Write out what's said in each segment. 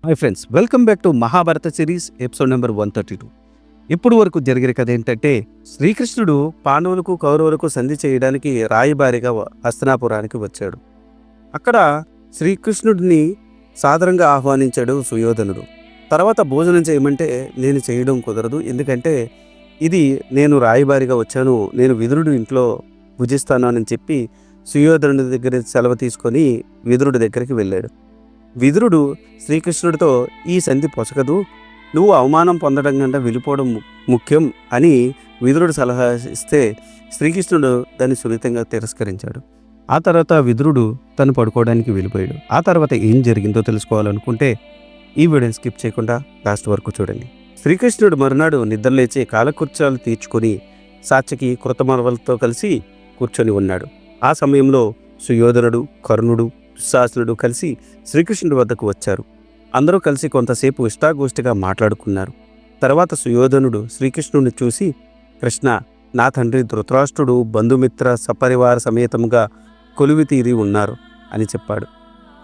Hi friends, welcome back to Mahabharata series episode number 132. ఇప్పుడు వరకు జరిగిన కథ ఏంటంటే, శ్రీకృష్ణుడు పాండవులకు కౌరవులకు సంధి చేయడానికి రాయబారిగా హస్తినాపురానికి వచ్చాడు. అక్కడ శ్రీకృష్ణుడిని సాదరంగా ఆహ్వానించాడు సుయోధనుడు. తర్వాత భోజనం చేయమంటే నేను చేయడం కుదరదు, ఎందుకంటే ఇది నేను రాయబారిగా వచ్చాను, నేను విదురుడు ఇంట్లో భుజిస్తాను అని చెప్పి సుయోధనుడి దగ్గర సెలవు తీసుకొని విదురుడి దగ్గరికి వెళ్ళాడు. విదురుడు శ్రీకృష్ణుడితో ఈ సంధి పొసగదు, నువ్వు అవమానం పొందడం కంటే వెళ్ళిపోవడం ముఖ్యం అని విదురుడు సలహా ఇస్తే శ్రీకృష్ణుడు దాన్ని సున్నితంగా తిరస్కరించాడు. ఆ తర్వాత విదురుడు తను పడుకోవడానికి వెళ్ళిపోయాడు. ఆ తర్వాత ఏం జరిగిందో తెలుసుకోవాలనుకుంటే ఈ వీడియోని స్కిప్ చేయకుండా లాస్ట్ వరకు చూడండి. శ్రీకృష్ణుడు మరునాడు నిద్రలేచి కాలకృత్యాలు తీర్చుకొని సాత్యకి కృతమర్వలతో కలిసి కూర్చొని ఉన్నాడు. ఆ సమయంలో సుయోధనుడు, కర్ణుడు, దుశ్శాసనుడు కలిసి శ్రీకృష్ణుడి వద్దకు వచ్చారు. అందరూ కలిసి కొంతసేపు ఇష్టాగోష్ఠిగా మాట్లాడుకున్నారు. తర్వాత సుయోధనుడు శ్రీకృష్ణుడిని చూసి, కృష్ణ, నా తండ్రి ధృతరాష్ట్రుడు బంధుమిత్ర సపరివార సమేతంగా కొలువి తీరి ఉన్నారు అని చెప్పాడు.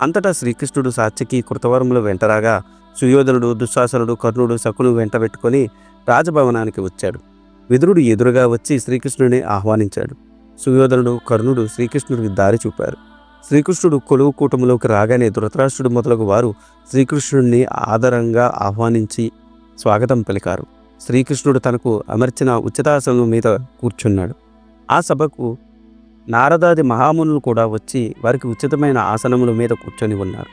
అంతటా శ్రీకృష్ణుడు సాత్యకి కృతవర్మలు వెంటరాగా సుయోధనుడు, దుశ్శాసనుడు, కర్ణుడు, శకును వెంట పెట్టుకొని రాజభవనానికి వచ్చాడు. విదురుడు ఎదురుగా వచ్చి శ్రీకృష్ణుడిని ఆహ్వానించాడు. సుయోధనుడు, కర్ణుడు శ్రీకృష్ణుడికి దారి చూపారు. శ్రీకృష్ణుడు కొలువు కూటమిలోకి రాగానే ధృతరాష్ట్రుడు మొదలగు వారు శ్రీకృష్ణుడిని ఆదరంగా ఆహ్వానించి స్వాగతం పలికారు. శ్రీకృష్ణుడు తనకు అమర్చిన ఉచితాసనం మీద కూర్చున్నాడు. ఆ సభకు నారదాది మహామునులు కూడా వచ్చి వారికి ఉచితమైన ఆసనముల మీద కూర్చొని ఉన్నారు.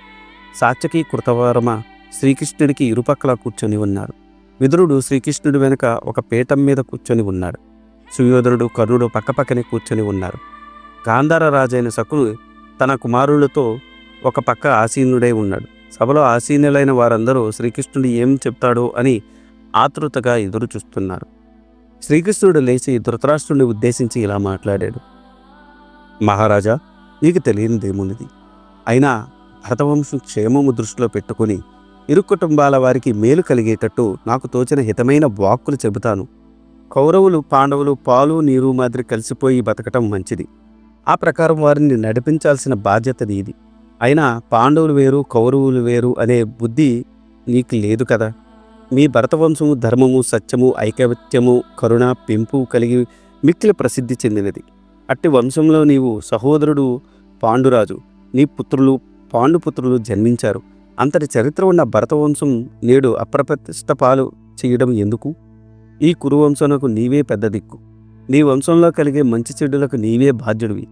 సాత్యకి, కృతవర్మ శ్రీకృష్ణుడికి ఇరుపక్కల కూర్చొని ఉన్నారు. విదురుడు శ్రీకృష్ణుడి వెనుక ఒక పీఠం మీద కూర్చొని ఉన్నాడు. సుయోధనుడు, కర్ణుడు పక్కపక్కనే కూర్చొని ఉన్నారు. గాంధార రాజైన శకును తన కుమారులతో ఒక పక్క ఆసీనుడై ఉన్నాడు. సభలో ఆసీనులైన వారందరూ శ్రీకృష్ణుడు ఏం చెప్తాడో అని ఆతృతగా ఎదురు చూస్తున్నారు. శ్రీకృష్ణుడు లేచి ధృతరాష్ట్రుడిని ఉద్దేశించి ఇలా మాట్లాడాడు. మహారాజా, నీకు తెలియనిదేమున్నది? అయినా భరతవంశం క్షేమము దృష్టిలో పెట్టుకుని ఇరు కుటుంబాల వారికి మేలు కలిగేటట్టు నాకు తోచిన హితమైన వాక్కులు చెబుతాను. కౌరవులు, పాండవులు పాలు నీరు మాదిరి కలిసిపోయి బతకటం మంచిది. ఆ ప్రకారం వారిని నడిపించాల్సిన బాధ్యత నీది. అయినా పాండవులు వేరు, కౌరవులు వేరు అనే బుద్ధి నీకు లేదు కదా. మీ భరతవంశము ధర్మము, సత్యము, ఐకమత్యము, కరుణ, పెంపు కలిగి మిక్కిలి ప్రసిద్ధి చెందినది. అట్టి వంశంలో నీవు సహోదరుడు పాండురాజు, నీ పుత్రులు పాండుపుత్రులు జన్మించారు. అంతటి చరిత్ర ఉన్న భరతవంశం నేడు అప్రతిష్ట పాలు చేయడం ఎందుకు? ఈ కురువంశమునకు నీవే పెద్ద దిక్కు. నీ వంశంలో కలిగే మంచి చెడులకు నీవే బాధ్యుడివి.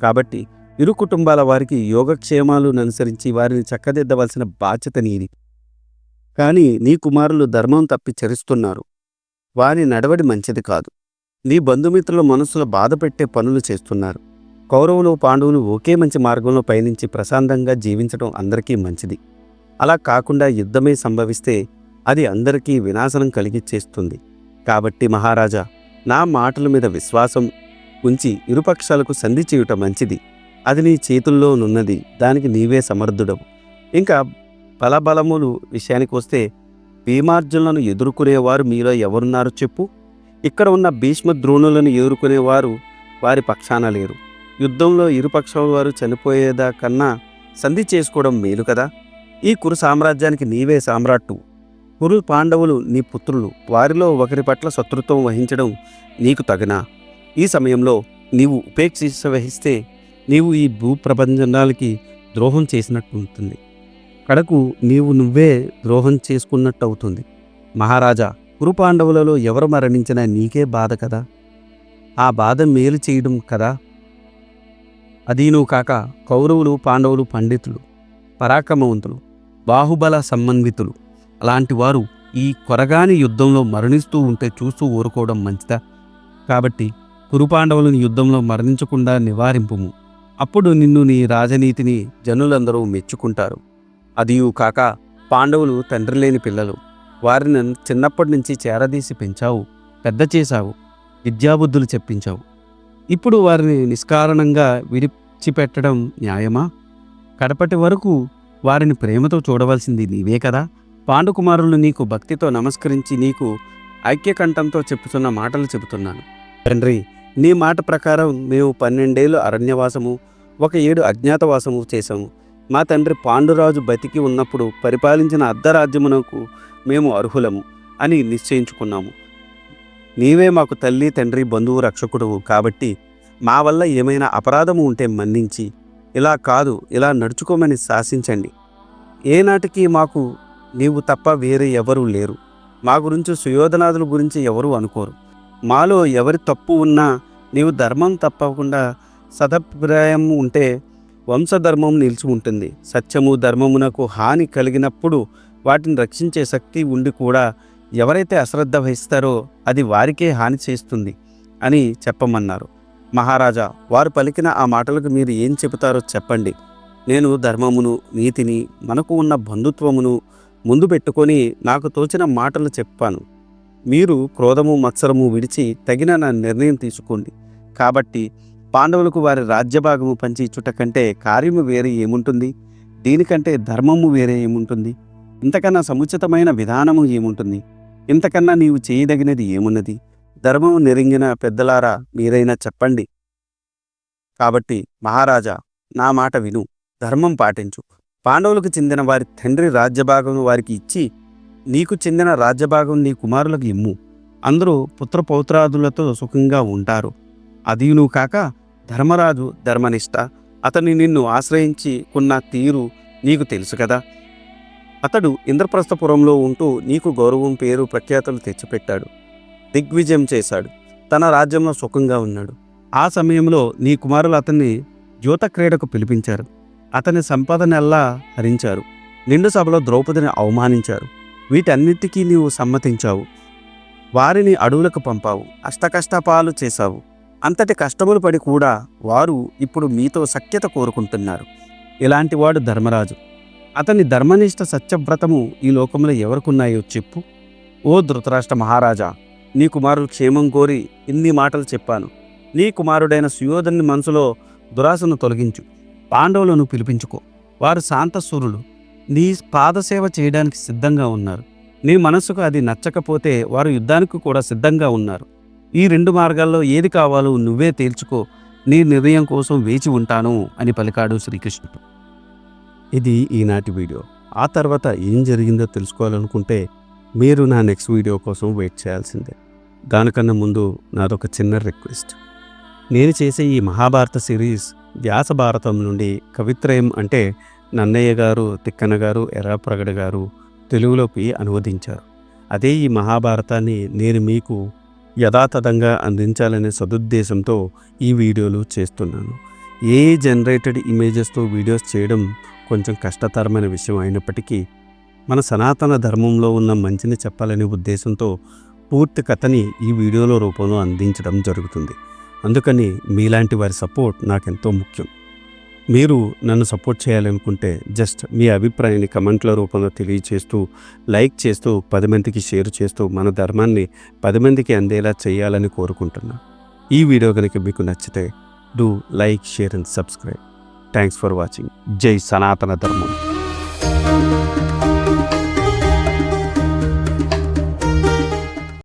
కాబట్టి ఇరు కుటుంబాల వారికి యోగక్షేమాలను అనుసరించి వారిని చక్కదిద్దవలసిన బాధ్యత నీది. కానీ నీ కుమారులు ధర్మం తప్పి చరిస్తున్నారు. వారి నడవడి మంచిది కాదు. నీ బంధుమిత్రుల మనసులో బాధ పెట్టే పనులు చేస్తున్నారు. కౌరవులు, పాండవులు ఒకే మంచి మార్గంలో పయనించి ప్రశాంతంగా జీవించడం అందరికీ మంచిది. అలా కాకుండా యుద్ధమే సంభవిస్తే అది అందరికీ వినాశనం కలిగిచ్చేస్తుంది. కాబట్టి మహారాజా, నా మాటల మీద విశ్వాసం ఉంచి ఇరుపక్షాలకు సంధి చేయుట మంచిది. అది నీ చేతుల్లోనున్నది, దానికి నీవే సమర్థుడవు. ఇంకా బలబలములు విషయానికి వస్తే భీమార్జునులను ఎదుర్కొనేవారు మీలో ఎవరున్నారు చెప్పు? ఇక్కడ ఉన్న భీష్మ ద్రోణులను ఎదుర్కొనేవారు వారి పక్షాన లేరు. యుద్ధంలో ఇరుపక్షాల వారు చనిపోయేదాకన్నా సంధి చేసుకోవడం మేలు కదా. ఈ కురు సామ్రాజ్యానికి నీవే సామ్రాట్టు. కురు పాండవులు నీ పుత్రులు. వారిలో ఒకరి పట్ల శత్రుత్వం వహించడం నీకు తగనా? ఈ సమయంలో నీవు ఉపేక్ష వహిస్తే నీవు ఈ భూప్రపంచానికి ద్రోహం చేసినట్టు ఉంటుంది. కడకు నువ్వే ద్రోహం చేసుకున్నట్టు అవుతుంది. మహారాజా, కురు పాండవులలో ఎవరు మరణించినా నీకే బాధ కదా. ఆ బాధ మేలు చేయడం కదా. అదీను కాక కౌరవులు, పాండవులు పండితులు, పరాక్రమవంతులు, బాహుబల సంబంధితులు. అలాంటి వారు ఈ కొరగాని యుద్ధంలో మరణిస్తూ ఉంటే చూస్తూ ఊరుకోవడం మంచిదా? కాబట్టి కురుపాండవులను యుద్ధంలో మరణించకుండా నివారింపుము. అప్పుడు నిన్ను, నీ రాజనీతిని జనులందరూ మెచ్చుకుంటారు. అదియు కాక పాండవులు తండ్రి లేని పిల్లలు. వారిని చిన్నప్పటి నుంచి చేరదీసి పెంచావు, పెద్ద చేశావు, విద్యాబుద్ధులు చెప్పించావు. ఇప్పుడు వారిని నిష్కారణంగా విడిచిపెట్టడం న్యాయమా? కడపటి వరకు వారిని ప్రేమతో చూడవలసింది నీవే కదా. పాండుకుమారులు నీకు భక్తితో నమస్కరించి నీకు ఐక్యకంఠంతో చెప్పుతున్న మాటలు చెబుతున్నాను. తండ్రి, నీ మాట ప్రకారం మేము 12 ఏళ్ళు అరణ్యవాసము, 1 ఏడు అజ్ఞాతవాసము చేశాము. మా తండ్రి పాండురాజు బతికి ఉన్నప్పుడు పరిపాలించిన అర్ధరాజ్యమునకు మేము అర్హులము అని నిశ్చయించుకున్నాము. నీవే మాకు తల్లి, తండ్రి, బంధువు, రక్షకుడువు కాబట్టి మా వల్ల ఏమైనా అపరాధము ఉంటే మన్నించి ఇలా కాదు ఇలా నడుచుకోమని శాసించండి. ఏనాటికి మాకు నీవు తప్ప వేరే ఎవరూ లేరు. మా గురించి సుయోధనాదుల గురించి ఎవరూ అనుకోరు. మాలో ఎవరి తప్పు ఉన్నా నీవు ధర్మం తప్పకుండా సదభిప్రాయం ఉంటే వంశధర్మం నిలిచి ఉంటుంది. సత్యము ధర్మమునకు హాని కలిగినప్పుడు వాటిని రక్షించే శక్తి ఉండి కూడా ఎవరైతే అశ్రద్ధ వహిస్తారో అది వారికే హాని చేస్తుంది అని చెప్పమన్నారు. మహారాజా, వారు పలికిన ఆ మాటలకు మీరు ఏం చెబుతారో చెప్పండి. నేను ధర్మమును, నీతిని, మనకు ఉన్న బంధుత్వమును ముందు పెట్టుకొని నాకు తోచిన మాటలు చెప్పాను. మీరు క్రోధము, మత్సరము విడిచి తగిన నా నిర్ణయం తీసుకోండి. కాబట్టి పాండవులకు వారి రాజ్యభాగము పంచి ఇచ్చుట కంటే కార్యము వేరే ఏముంటుంది? దీనికంటే ధర్మము వేరే ఏముంటుంది? ఇంతకన్నా సముచితమైన విధానము ఏముంటుంది? ఇంతకన్నా నీవు చేయదగినది ఏమున్నది? ధర్మము నెరింగిన పెద్దలారా మీరైనా చెప్పండి. కాబట్టి మహారాజా, నా మాట విను, ధర్మం పాటించు. పాండవులకు చెందిన వారి తండ్రి రాజ్యభాగం వారికి ఇచ్చి నీకు చెందిన రాజ్యభాగం నీ కుమారులకు ఇమ్ము. అందరూ పుత్రపౌత్రాదులతో సుఖంగా ఉంటారు. అదీను కాక ధర్మరాజు ధర్మనిష్ట, అతన్ని నిన్ను ఆశ్రయించి కొన్న తీరు నీకు తెలుసు కదా. అతడు ఇంద్రప్రస్థపురంలో ఉంటూ నీకు గౌరవం, పేరు, ప్రఖ్యాతులు తెచ్చిపెట్టాడు. దిగ్విజయం చేశాడు. తన రాజ్యంలో సుఖంగా ఉన్నాడు. ఆ సమయంలో నీ కుమారులు అతన్ని జ్యోతక్రీడకు పిలిపించారు. అతని సంపదనెల్లా హరించారు. నిండు సభలో ద్రౌపదిని అవమానించారు. వీటన్నిటికీ నీవు సమ్మతించావు. వారిని అడవులకు పంపావు. అష్టకష్టపాలు చేశావు. అంతటి కష్టములు పడి కూడా వారు ఇప్పుడు మీతో సఖ్యత కోరుకుంటున్నారు. ఇలాంటి వాడు ధర్మరాజు. అతని ధర్మనిష్ట, సత్యవ్రతము ఈ లోకంలో ఎవరికున్నాయో చెప్పు. ఓ ధృతరాష్ట్ర మహారాజా, నీ కుమారులు క్షేమం కోరి ఇన్ని మాటలు చెప్పాను. నీ కుమారుడైన సుయోధనుని మనసులో దురాశను తొలగించు. పాండవులను పిలిపించుకో. వారు శాంతశూరులు. నీ పాదసేవ చేయడానికి సిద్ధంగా ఉన్నారు. నీ మనస్సుకు అది నచ్చకపోతే వారు యుద్ధానికి కూడా సిద్ధంగా ఉన్నారు. ఈ రెండు మార్గాల్లో ఏది కావాలో నువ్వే తేల్చుకో. నీ నిర్ణయం కోసం వేచి ఉంటాను అని పలికాడు శ్రీకృష్ణుడు. ఇది ఈనాటి వీడియో. ఆ తర్వాత ఏం జరిగిందో తెలుసుకోవాలనుకుంటే మీరు నా నెక్స్ట్ వీడియో కోసం వెయిట్ చేయాల్సిందే. దానికన్నా ముందు నాదొక చిన్న రిక్వెస్ట్. నేను చేసే ఈ మహాభారత సిరీస్ వ్యాస భారతం నుండి కవిత్రయం అంటే నన్నయ్య గారు, తిక్కన గారు, ఎర్రాప్రగడ గారు తెలుగులోకి అనువదించారు. అదే ఈ మహాభారతాన్ని నేను మీకు యథాతథంగా అందించాలనే సదుద్దేశంతో ఈ వీడియోలు చేస్తున్నాను. ఏ జనరేటెడ్ ఇమేజెస్తో వీడియోస్ చేయడం కొంచెం కష్టతరమైన విషయం అయినప్పటికీ మన సనాతన ధర్మంలో ఉన్న మంచిని చెప్పాలనే ఉద్దేశంతో పూర్తి కథని ఈ వీడియోలో రూపంలో అందించడం జరుగుతుంది. అందుకని మీలాంటి వారి సపోర్ట్ నాకెంతో ముఖ్యం. మీరు నన్ను సపోర్ట్ చేయాలనుకుంటే జస్ట్ మీ అభిప్రాయాన్ని కమెంట్ల రూపంలో తెలియచేస్తూ, లైక్ చేస్తూ, 10 మందికి షేర్ చేస్తూ మన ధర్మాన్ని 10 మందికి అందేలా చేయాలని కోరుకుంటున్నాను. ఈ వీడియో కనుక మీకు నచ్చితే do like, share and subscribe. Thanks for watching. జై సనాతన ధర్మం.